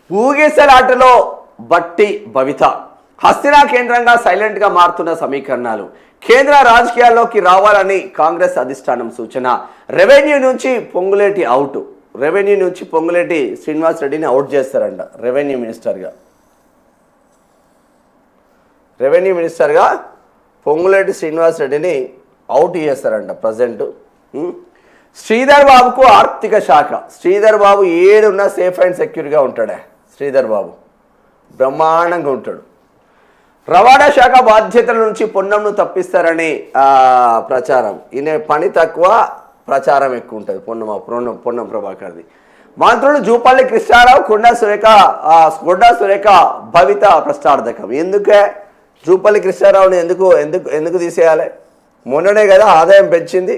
ఊగిసలాటలో బట్టి భవిత హస్తినా కేంద్రంగా సైలెంట్గా మారుతున్న సమీకరణాలు కేంద్ర రాజకీయాల్లోకి రావాలని కాంగ్రెస్ అధిష్టానం సూచన. రెవెన్యూ నుంచి పొంగులేటి అవుట్. రెవెన్యూ నుంచి పొంగులేటి శ్రీనివాస్ రెడ్డిని అవుట్ చేస్తారంట. రెవెన్యూ మినిస్టర్గా పొంగులేటి శ్రీనివాస్ రెడ్డిని అవుట్ చేస్తారంట ప్రజెంట్. శ్రీధర్ బాబుకు ఆర్థిక శాఖ. Sridhar Babu ఏడున్నా safe and సెక్యూర్గా ఉంటాడే. శ్రీధర్ బాబు బ్రహ్మాండంగా ఉంటాడు. రవాణా శాఖ బాధ్యతల నుంచి పొన్నంను తప్పిస్తారని ప్రచారం. ఈయన పని తక్కువ, ప్రచారం ఎక్కువ ఉంటుంది. పొన్నం ప్రభాకర్ది. మంత్రులు జూపల్లి కృష్ణారావు, కొండా సురేఖ భవిత ప్రశ్నార్థకం. ఎందుకే జూపల్లి కృష్ణారావుని ఎందుకు తీసేయాలి? మొన్ననే కదా ఆదాయం పెంచింది.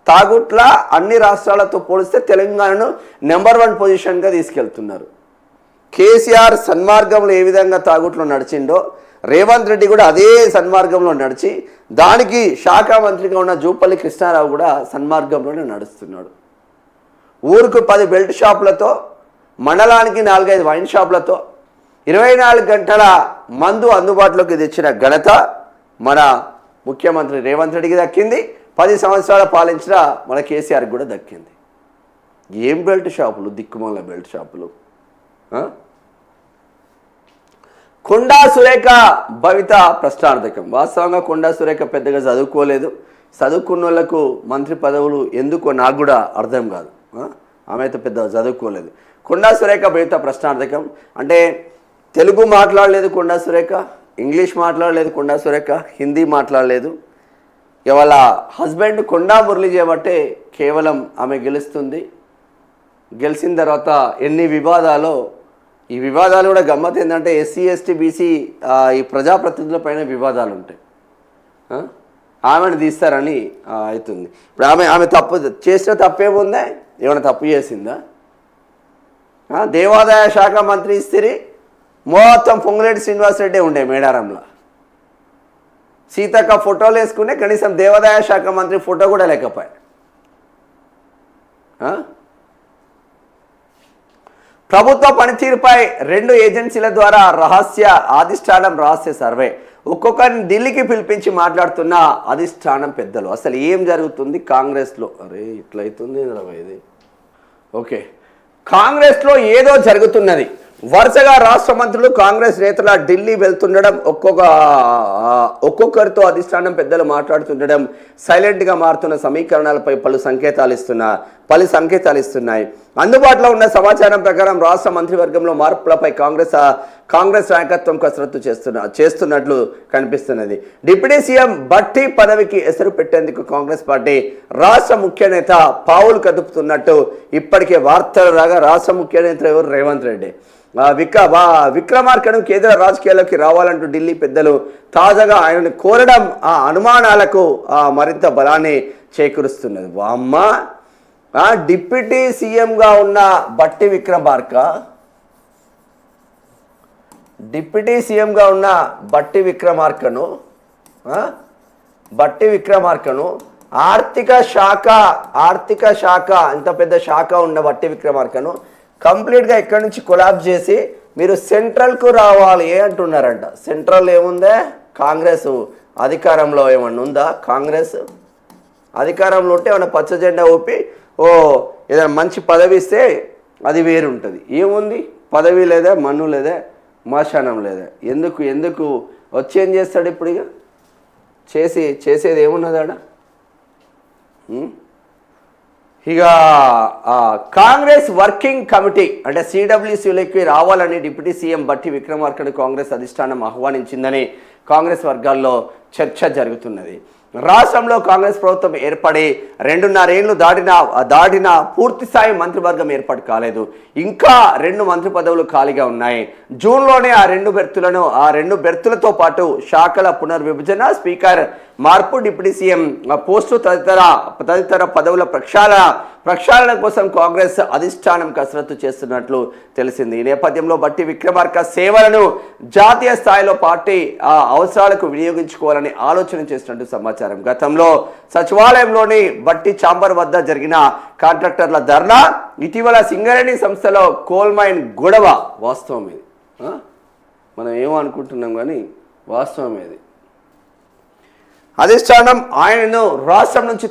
తాగుట్ల అన్ని రాష్ట్రాలతో పోలిస్తే తెలంగాణను నెంబర్ 1 పొజిషన్గా తీసుకెళ్తున్నారు. కేసీఆర్ సన్మార్గంలో ఏ విధంగా తాగుట్లో నడిచిండో రేవంత్ రెడ్డి కూడా అదే సన్మార్గంలో నడిచి దానికి శాఖ మంత్రిగా ఉన్న జూపల్లి కృష్ణారావు కూడా సన్మార్గంలోనే నడుస్తున్నాడు. ఊరుకు 10 బెల్ట్ షాపులతో, మండలానికి 4-5 వైన్ షాపులతో 24 గంటల మందు అందుబాటులోకి తెచ్చిన ఘనత మన ముఖ్యమంత్రి రేవంత్ రెడ్డికి దక్కింది. 10 సంవత్సరాలు పాలించిన మన కేసీఆర్కి కూడా దక్కింది. ఏం బెల్ట్ షాపులు, దిక్కుమాల బెల్ట్ షాపులు. కొండా సురేఖ భవిత ప్రశ్నార్థకం. వాస్తవంగా కొండా సురేఖ పెద్దగా చదువుకోలేదు. చదువుకున్న వాళ్ళకు మంత్రి పదవులు ఎందుకో నాకు కూడా అర్థం కాదు. ఆమె అయితే పెద్దగా చదువుకోలేదు. కొండా సురేఖ భవిత ప్రశ్నార్థకం. అంటే తెలుగు మాట్లాడలేదు కొండా సురేఖ, ఇంగ్లీష్ మాట్లాడలేదు కొండా సురేఖ, హిందీ మాట్లాడలేదు. ఇవాళ హస్బెండ్ కొండా మురళి చేయబట్టే కేవలం ఆమె గెలుస్తుంది. గెలిచిన తర్వాత ఎన్ని వివాదాలు. ఈ వివాదాలు కూడా గమ్మత్ ఏంటంటే ఎస్సీ ఎస్టీ బీసీ ఈ ప్రజాప్రతినిధుల పైన వివాదాలు ఉంటాయి. ఆమెను తీస్తారని అవుతుంది. ఇప్పుడు ఆమె తప్పు చేసిన తప్పేముందా? ఏమైనా తప్పు చేసిందా? దేవాదాయ శాఖ మంత్రి ఇస్తిరి మొత్తం పొంగులేటి శ్రీనివాసరెడ్డి ఉండే మేడారంలో. సీతక్క ఫోటోలు వేసుకునే కనీసం దేవాదాయ శాఖ మంత్రి ఫోటో కూడా లేకపోయా. ప్రభుత్వ పనితీరుపై 2 ఏజెన్సీల ద్వారా అధిష్టానం రహస్య సర్వే. ఒక్కొక్కరిని ఢిల్లీకి పిలిపించి మాట్లాడుతున్న అధిష్టానం పెద్దలు. అసలు ఏం జరుగుతుంది కాంగ్రెస్లో? అరే ఇట్లయితుంది ఇది. ఓకే, కాంగ్రెస్లో ఏదో జరుగుతున్నది. వరుసగా రాష్ట్ర మంత్రులు, కాంగ్రెస్ నేతల ఢిల్లీ వెళ్తుండడం, ఒక్కొక్కరితో అధిష్టానం పెద్దలు మాట్లాడుతుండడం సైలెంట్గా మారుతున్న సమీకరణాలపై పలు సంకేతాలు ఇస్తున్నాయి. అందుబాటులో ఉన్న సమాచారం ప్రకారం రాష్ట్ర మంత్రివర్గంలో మార్పులపై కాంగ్రెస్ నాయకత్వం కసరత్తు చేస్తున్నట్లు కనిపిస్తున్నది. డిప్యూటీ సీఎం భట్టి పదవికి ఎసరు పెట్టేందుకు కాంగ్రెస్ పార్టీ రాష్ట్ర ముఖ్య నేత పావులు కదుపుతున్నట్టు ఇప్పటికే వార్తలు రాగా రాష్ట్ర ముఖ్య నేత ఎవరు? రేవంత్ రెడ్డి. విక్రమార్కను కేంద్ర రాజకీయాల్లోకి రావాలంటూ ఢిల్లీ పెద్దలు తాజాగా ఆయనను కోరడం ఆ అనుమానాలకు మరింత బలాన్ని చేకూరుస్తున్నది. వామ్మ, డిప్యూటీ సీఎంగా ఉన్న బట్టి విక్రమార్కను ఆర్థిక శాఖ ఇంత పెద్ద శాఖ ఉన్న బట్టి విక్రమార్కను కంప్లీట్గా ఇక్కడి నుంచి కొలాప్స్ చేసి మీరు సెంట్రల్కు రావాలి అంటున్నారంట. సెంట్రల్ ఏముందే? కాంగ్రెస్ అధికారంలో ఏమన్నా ఉందా? కాంగ్రెస్ అధికారంలో ఉంటే ఏమన్నా పచ్చ జెండా ఊపి ఏదైనా మంచి పదవి ఇస్తే అది వేరుంటుంది. ఏముంది? పదవి లేదా, మన్ను లేదా, మాశానం లేదా. ఎందుకు వచ్చి ఏం చేస్తాడు ఇప్పుడు? ఇక చేసేది ఏమున్నదాడ? ఇక కాంగ్రెస్ వర్కింగ్ కమిటీ అంటే సిడబ్ల్యూసీలోకి రావాలని డిప్యూటీ సీఎం బట్టి విక్రమార్కను కాంగ్రెస్ అధిష్టానం ఆహ్వానించిందని కాంగ్రెస్ వర్గాల్లో చర్చ జరుగుతున్నది. రాష్ట్రంలో కాంగ్రెస్ ప్రభుత్వం ఏర్పడి 2.5 ఏళ్లు దాటిన పూర్తి స్థాయి మంత్రివర్గం ఏర్పాటు కాలేదు. ఇంకా 2 మంత్రి పదవులు ఖాళీగా ఉన్నాయి. జూన్లోనే ఆ 2 బెర్తులతో పాటు శాఖల పునర్విభజన, స్పీకర్ మార్పు, డిప్యూటీ సీఎం పోస్టు తదితర పదవుల ప్రక్షాళన కోసం కాంగ్రెస్ అధిష్టానం కసరత్తు చేస్తున్నట్లు తెలిసింది. ఈ నేపథ్యంలో బట్టి విక్రమార్క సేవలను జాతీయ స్థాయిలో పార్టీ అవసరాలకు వినియోగించుకోవాలని ఆలోచన చేసినట్టు సమాచారం. గతంలో సచివాలయంలోని బట్టి ఛాంబర్ వద్ద జరిగిన కాంట్రాక్టర్ల ధర్నా, ఇటీవల సింగరేణి సంస్థలో కోల్ మైన్ గొడవ వాస్తవం ఇది. మనం ఏమో అనుకుంటున్నాం కానీ వాస్తవం ఇది. అధిష్టానం ఆయనను రాష్ట్రం నుంచి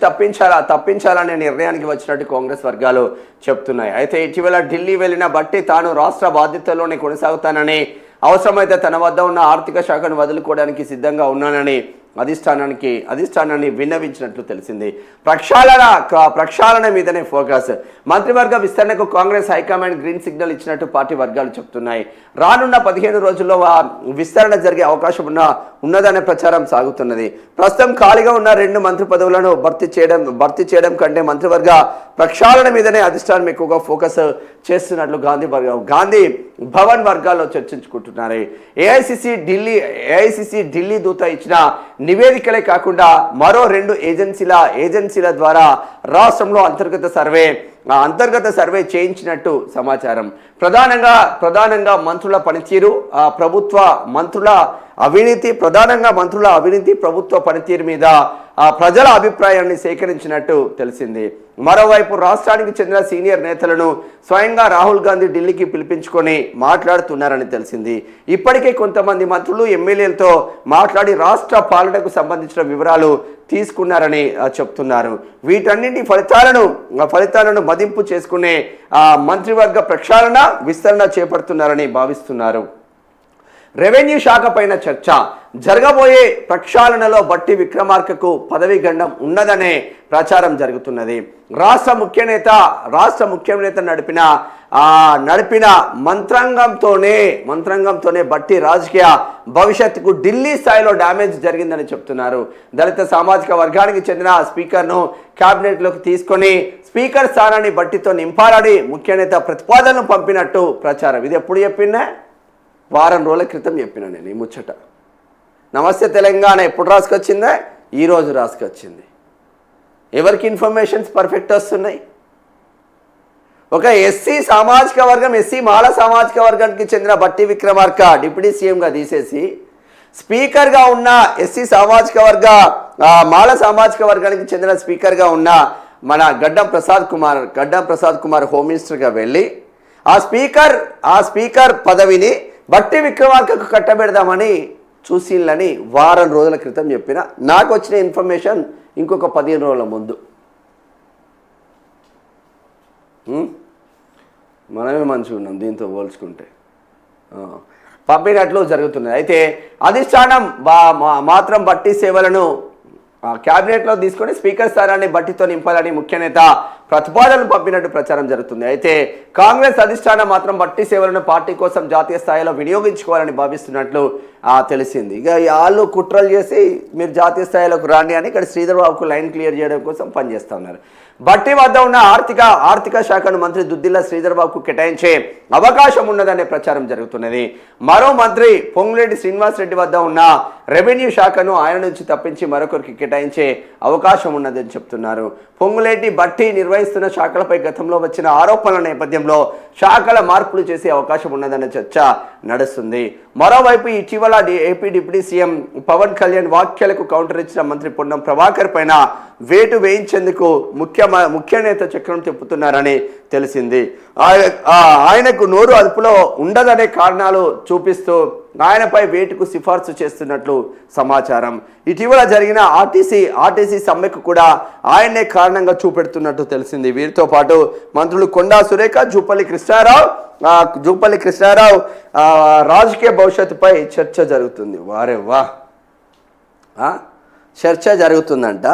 తప్పించాలనే నిర్ణయానికి వచ్చినట్టు కాంగ్రెస్ వర్గాలు చెప్తున్నాయి. అయితే ఇటీవల ఢిల్లీ వెళ్లిన బట్టి తాను రాష్ట్ర బాధ్యతల్లోనే కొనసాగుతానని, అవసరమైతే తన వద్ద ఉన్న ఆర్థిక శాఖను వదులుకోవడానికి సిద్ధంగా ఉన్నానని అధిష్టానాన్ని విన్నవించినట్లు తెలిసింది. ప్రక్షాళన మీదనే ఫోకస్. మంత్రివర్గ విస్తరణకు కాంగ్రెస్ హైకమాండ్ గ్రీన్ సిగ్నల్ ఇచ్చినట్టు పార్టీ వర్గాలు చెప్తున్నాయి. రానున్న 15 రోజుల్లో విస్తరణ జరిగే అవకాశం ఉన్నదనే ప్రచారం సాగుతున్నది. ప్రస్తుతం ఖాళీగా ఉన్న 2 మంత్రి పదవులను భర్తీ చేయడం కంటే మంత్రివర్గ ప్రక్షాళన మీదనే అధిష్టానం ఎక్కువగా ఫోకస్ చేస్తున్నట్లు గాంధీ భవన్ వర్గాల్లో చర్చించుకుంటున్నారు. ఏఐసిసి ఢిల్లీ దూత ఇచ్చిన నివేదికలే కాకుండా మరో 2 ఏజెన్సీల ద్వారా రాష్ట్రంలో అంతర్గత సర్వే చేయించినట్టు సమాచారం. ప్రధానంగా మంత్రుల పనితీరు, మంత్రుల అవినీతి, ప్రభుత్వ పనితీరు మీద ప్రజల అభిప్రాయాన్ని సేకరించినట్టు తెలిసింది. మరోవైపు రాష్ట్రానికి చెందిన సీనియర్ నేతలను స్వయంగా రాహుల్ గాంధీ ఢిల్లీకి పిలిపించుకొని మాట్లాడుతున్నారని తెలిసింది. ఇప్పటికే కొంతమంది మంత్రులు, ఎమ్మెల్యేలతో మాట్లాడి రాష్ట్ర పాలనకు సంబంధించిన వివరాలు తీసుకున్నారని చెప్తున్నారు. వీటన్నింటి ఫలితాలను మదింపు చేసుకునే మంత్రివర్గ ప్రక్షాళన, విస్తరణ చేపడుతున్నారని భావిస్తున్నారు. రెవెన్యూ శాఖ పైన చర్చ. జరగబోయే ప్రక్షాళనలో బట్టి విక్రమార్కకు పదవీ గండం ఉన్నదనే ప్రచారం జరుగుతున్నది. రాష్ట్ర ముఖ్య నేత నడిపిన మంత్రాంగంతోనే బట్టి రాజకీయ భవిష్యత్తుకు ఢిల్లీ స్థాయిలో డ్యామేజ్ జరిగిందని చెప్తున్నారు. దళిత సామాజిక వర్గానికి చెందిన స్పీకర్ను క్యాబినెట్లోకి తీసుకొని స్పీకర్ స్థానాన్ని బట్టితో నింపాలని ముఖ్య నేత ప్రతిపాదనలు పంపినట్టు ప్రచారం. ఇది ఎప్పుడు చెప్పినా? వారం రోజుల క్రితం చెప్పిన నేను ఈ ముచ్చట. నమస్తే తెలంగాణ ఎప్పుడు రాసుకొచ్చిందా? ఈరోజు రాసుకొచ్చింది. ఎవరికి ఇన్ఫర్మేషన్స్ పర్ఫెక్ట్ వస్తున్నాయి? ఒక ఎస్సీ మాల సామాజిక వర్గానికి చెందిన బట్టి విక్రమార్క డిప్యూటీ సీఎంగా తీసేసి స్పీకర్గా ఉన్న ఎస్సీ మాల సామాజిక వర్గానికి చెందిన స్పీకర్గా ఉన్న మన గడ్డం ప్రసాద్ కుమార్ హోమ్ మినిస్టర్గా వెళ్ళి ఆ స్పీకర్ పదవిని బట్టి విక్రమార్కకు కట్టబెడదామని చూసిల్లని వారం రోజుల క్రితం చెప్పిన. నాకు వచ్చిన ఇన్ఫర్మేషన్ ఇంకొక 15 రోజుల ముందు. మనమే మంచిగా ఉన్నాం దీంతో పోల్చుకుంటే. పంపినట్లు జరుగుతున్నది. అయితే అధిష్టానం మాత్రం బట్టి సేవలను క్యాబినెట్లో తీసుకొని స్పీకర్ స్థానాన్ని బట్టితో నింపాలని ముఖ్య నేత ప్రతిపాదనలు పంపినట్టు ప్రచారం జరుగుతుంది. అయితే కాంగ్రెస్ అధిష్టానం మాత్రం బట్టి సేవలను పార్టీ కోసం జాతీయ స్థాయిలో వినియోగించుకోవాలని భావిస్తున్నట్లు తెలిసింది. ఇక వాళ్ళు కుట్రలు చేసి మీరు జాతీయ స్థాయిలోకి రాండి అని ఇక్కడ శ్రీధర్ బాబుకు లైన్ క్లియర్ చేయడం కోసం పనిచేస్తూ ఉన్నారు. బట్టి వద్ద ఉన్న ఆర్థిక శాఖను మంత్రి దుద్దిల్ల శ్రీధర్ బాబుకు కేటాయించే అవకాశం ఉన్నదనే ప్రచారం జరుగుతున్నది. మరో మంత్రి పొంగులేటి శ్రీనివాసరెడ్డి వద్ద ఉన్న రెవెన్యూ శాఖను ఆయన నుంచి తప్పించి మరొకరికి కేటాయించే అవకాశం ఉన్నదని చెప్తున్నారు. పొంగులేటి బట్టి నిర్వహిస్తున్న శాఖలపై గతంలో వచ్చిన ఆరోపణల నేపథ్యంలో శాఖల మార్పులు చేసే అవకాశం ఉన్నదనే చర్చ నడుస్తుంది. మరోవైపు ఇటీవల AP deputy CM Pawan Kalyan వ్యాఖ్యలకు కౌంటర్ ఇచ్చిన మంత్రి పొన్నం ప్రభాకర్ పైన వేటు వేయించేందుకు ముఖ్య నేత చక్రం తిప్పుతున్నారని తెలిసింది. ఆయనకు నోరు అదుపులో ఉండదనే కారణాలు చూపిస్తూ ఆయనపై వేటుకు సిఫార్సు చేస్తున్నట్లు సమాచారం. ఇటీవల జరిగిన ఆర్టీసీ సమ్మెకు కూడా ఆయన్నే కారణంగా చూపెడుతున్నట్టు తెలిసింది. వీరితో పాటు మంత్రులు కొండా సురేఖ, జూపల్లి కృష్ణారావు రాజకీయ భవిష్యత్తుపై చర్చ జరుగుతుంది. చర్చ జరుగుతుందంట.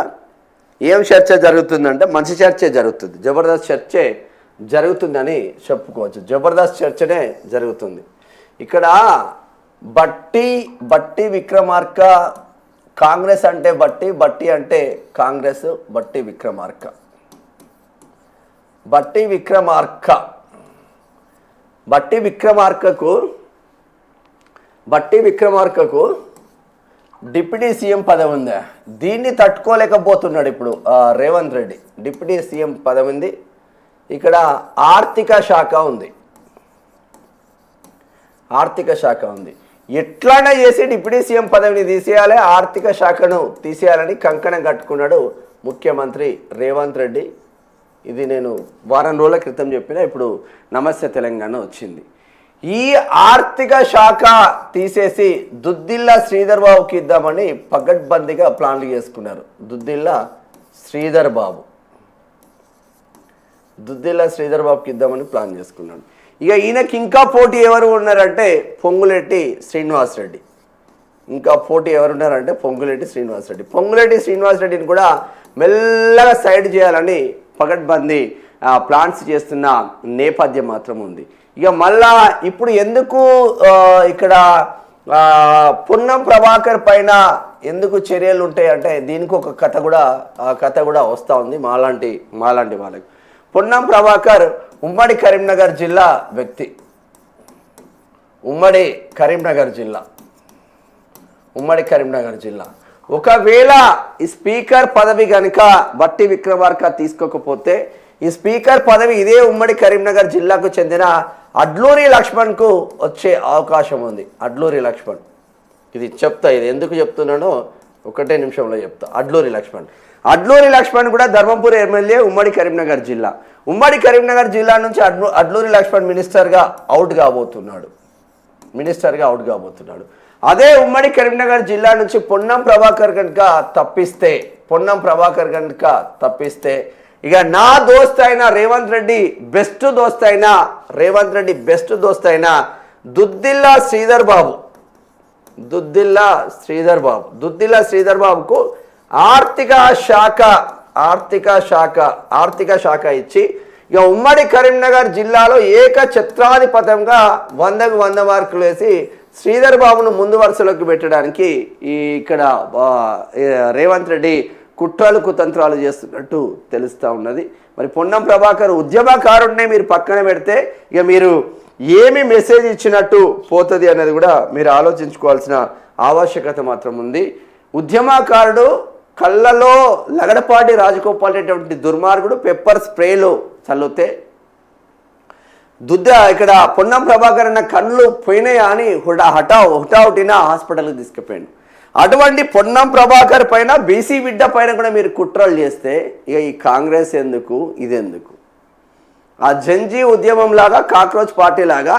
ఏం చర్చ జరుగుతుందంటే మంచి చర్చే జరుగుతుంది, జబర్దస్త్ చర్చే జరుగుతుందని చెప్పుకోవచ్చు. జబర్దస్త్ చర్చనే జరుగుతుంది. ఇక్కడ బట్టి విక్రమార్క, కాంగ్రెస్ అంటే బట్టి అంటే కాంగ్రెస్, బట్టి విక్రమార్కకు డిప్యూటీ సీఎం పదవి ఉందా? దీన్ని తట్టుకోలేకపోతున్నాడు ఇప్పుడు రేవంత్ రెడ్డి. డిప్యూటీ సీఎం పదవి ఉంది, ఇక్కడ ఆర్థిక శాఖ ఉంది. ఆర్థిక శాఖ ఉంది. ఎట్లైనా చేసి డిప్యూటీ సీఎం పదవిని తీసేయాలి, ఆర్థిక శాఖను తీసేయాలని కంకణం కట్టుకున్నాడు ముఖ్యమంత్రి రేవంత్ రెడ్డి. ఇది నేను వారం రోజుల క్రితం చెప్పిన, ఇప్పుడు నమస్తే తెలంగాణ వచ్చింది. ఈ ఆర్థిక శాఖ తీసేసి దుద్దిల్ల శ్రీధర్ బాబుకి ఇద్దామని పగడ్బందీగా ప్లాన్లు చేసుకున్నారు. దుద్దిల్ల శ్రీధర్ బాబుకి ఇద్దామని ప్లాన్ చేసుకున్నాడు. ఇక ఈయనకి ఇంకా పోటీ ఎవరు ఉన్నారంటే పొంగులేటి శ్రీనివాసరెడ్డి. ఇంకా పోటీ ఎవరు ఉన్నారంటే పొంగులేటి శ్రీనివాసరెడ్డిని కూడా మెల్లగా సైడ్ చేయాలని పగడ్బందీ ప్లాన్స్ చేస్తున్న నేపథ్యం మాత్రం ఉంది. ఇక మళ్ళా ఇప్పుడు ఎందుకు ఇక్కడ పొన్నం ప్రభాకర్ పైన ఎందుకు చర్యలు ఉంటాయి అంటే దీనికి ఒక కథ కూడా వస్తూ ఉంది మాలాంటి వాళ్ళకి. పొన్నం ప్రభాకర్ ఉమ్మడి కరీంనగర్ జిల్లా వ్యక్తి. ఉమ్మడి కరీంనగర్ జిల్లా ఒకవేళ ఈ స్పీకర్ పదవి కనుక బట్టి విక్రమార్క తీసుకోకపోతే ఈ స్పీకర్ పదవి ఇదే ఉమ్మడి కరీంనగర్ జిల్లాకు చెందిన అడ్లూరి లక్ష్మణ్కు వచ్చే అవకాశం ఉంది. అడ్లూరి లక్ష్మణ్, ఇది చెప్తా, ఇది ఎందుకు చెప్తున్నానో ఒకటే నిమిషంలో చెప్తా. అడ్లూరి లక్ష్మణ్ కూడా ధర్మపురి ఎమ్మెల్యే, ఉమ్మడి కరీంనగర్ జిల్లా నుంచి అడ్లూరి లక్ష్మణ్ మినిస్టర్గా అవుట్ కాబోతున్నాడు. అదే ఉమ్మడి కరీంనగర్ జిల్లా నుంచి పొన్నం ప్రభాకర్ కనుక తప్పిస్తే ఇక నా దోస్త్ అయిన రేవంత్ రెడ్డి బెస్ట్ దోస్త్ అయిన దుద్దిల్ల శ్రీధర్ బాబుకు ఆర్థిక శాఖ ఇచ్చి ఇక ఉమ్మడి కరీంనగర్ జిల్లాలో ఏకఛత్రాధిపత్యంగా 100కు 100 మార్కులు వేసి శ్రీధర్ బాబును ముందు వరుసలోకి పెట్టడానికి ఇక్కడ రేవంత్ రెడ్డి కుట్రలు కుతంత్రాలు చేస్తున్నట్టు తెలుస్తూ ఉన్నది. మరి పొన్నం ప్రభాకర్ ఉద్యమకారుడినే మీరు పక్కన పెడితే ఇక మీరు ఏమి మెసేజ్ ఇచ్చినట్టు పోతుంది అనేది కూడా మీరు ఆలోచించుకోవాల్సిన ఆవశ్యకత మాత్రం ఉంది. ఉద్యమకారుడు కళ్ళలో లగడపాటి రాజగోపాల్ రెడ్డి దుర్మార్గుడు పెప్పర్ స్ప్రేలు చల్లితే ఇక్కడ పొన్నం ప్రభాకర్ అన్న కళ్ళు పోయినాయా అని హుటాహుటిన హాస్పిటల్కి తీసుకుపోయాడు. అటువంటి పొన్నం ప్రభాకర్ పైన బీసీ బిడ్డ పైన కూడా మీరు కుట్రలు చేస్తే ఇక ఈ కాంగ్రెస్ ఎందుకు, ఇదెందుకు? ఆ జంజీ ఉద్యమం లాగా కాక్రోచ్ పార్టీ లాగా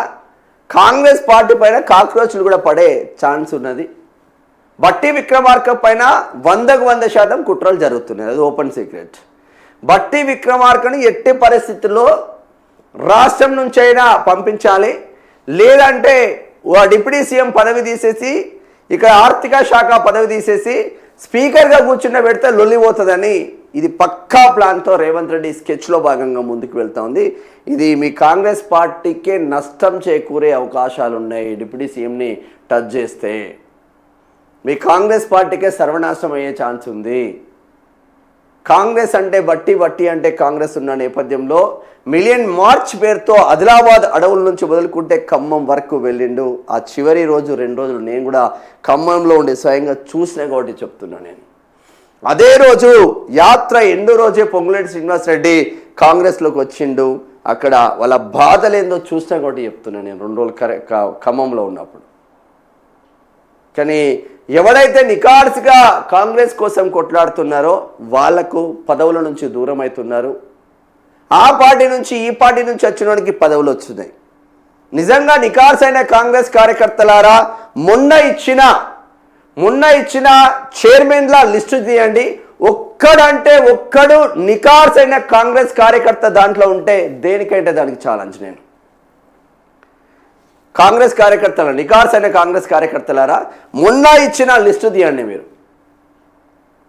కాంగ్రెస్ పార్టీ పైన కాక్రోచ్లు కూడా పడే ఛాన్స్ ఉన్నది. బట్టి విక్రమార్క పైన 100కు 100% కుట్రలు జరుగుతున్నాయి, అది ఓపెన్ సీక్రెట్. బట్టి విక్రమార్కను ఎట్టి పరిస్థితుల్లో రాష్ట్రం నుంచి అయినా పంపించాలి, లేదంటే డిప్యూటీ సీఎం పదవి తీసేసి ఇక్కడ ఆర్థిక శాఖ పదవి తీసేసి స్పీకర్గా కూర్చున్న పెడితే లొల్లిపోతుందని ఇది పక్కా ప్లాన్తో రేవంత్ రెడ్డి స్కెచ్లో భాగంగా ముందుకు వెళ్తా ఉంది. ఇది మీ కాంగ్రెస్ పార్టీకే నష్టం చేకూరే అవకాశాలు ఉన్నాయి. డిప్యూటీ సీఎంని టచ్ చేస్తే మీ కాంగ్రెస్ పార్టీకే సర్వనాశనం అయ్యే ఛాన్స్ ఉంది. కాంగ్రెస్ అంటే బట్టి అంటే కాంగ్రెస్ ఉన్న నేపథ్యంలో మిలియన్ మార్చ్ పేరుతో ఆదిలాబాద్ అడవుల నుంచి మొదలుకుంటే ఖమ్మం వరకు వెళ్ళిండు. ఆ చివరి రోజు 2 రోజులు నేను కూడా ఖమ్మంలో ఉండి స్వయంగా చూసిన కాబట్టి చెప్తున్నా. నేను అదే రోజు యాత్ర ఎండు రోజే పొంగులేటి శ్రీనివాసరెడ్డి కాంగ్రెస్లోకి వచ్చిండు. అక్కడ వాళ్ళ బాధలేందో చూసిన కాబట్టి చెప్తున్నా నేను 2 రోజులు ఖమ్మంలో ఉన్నప్పుడు. కానీ ఎవరైతే నికార్స్గా కాంగ్రెస్ కోసం కొట్లాడుతున్నారో వాళ్లకు పదవుల నుంచి దూరం అవుతున్నారు. ఆ పార్టీ నుంచి ఈ పార్టీ నుంచి వచ్చినోడికి పదవులు వచ్చినాయి. నిజంగా నికార్స్ అయిన కాంగ్రెస్ కార్యకర్తలారా మొన్న ఇచ్చిన చైర్మన్ల లిస్టు తీయండి. ఒక్కడు నికార్స్ అయిన కాంగ్రెస్ కార్యకర్త దాంట్లో ఉంటే దేనికంటే దానికి ఛాలెంజ్. నేను కాంగ్రెస్ కార్యకర్తల నికార్స్ అయిన కాంగ్రెస్ కార్యకర్తలారా మొన్న ఇచ్చిన లిస్టు తీయండి. మీరు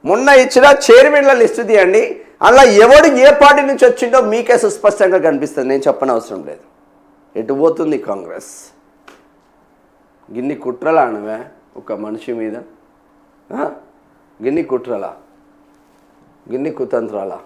మొన్న ఇచ్చిన చైర్మన్ల లిస్టు తీయండి. అలా ఎవడు ఏ పార్టీ నుంచి వచ్చిందో మీకే సుస్పష్టంగా కనిపిస్తుంది. నేను చెప్పనవసరం లేదు. ఎటు పోతుంది కాంగ్రెస్? గిన్ని కుట్రలా అనవే ఒక మనిషి మీద, గిన్ని కుట్రలా, గిన్ని కుతంత్రాలా?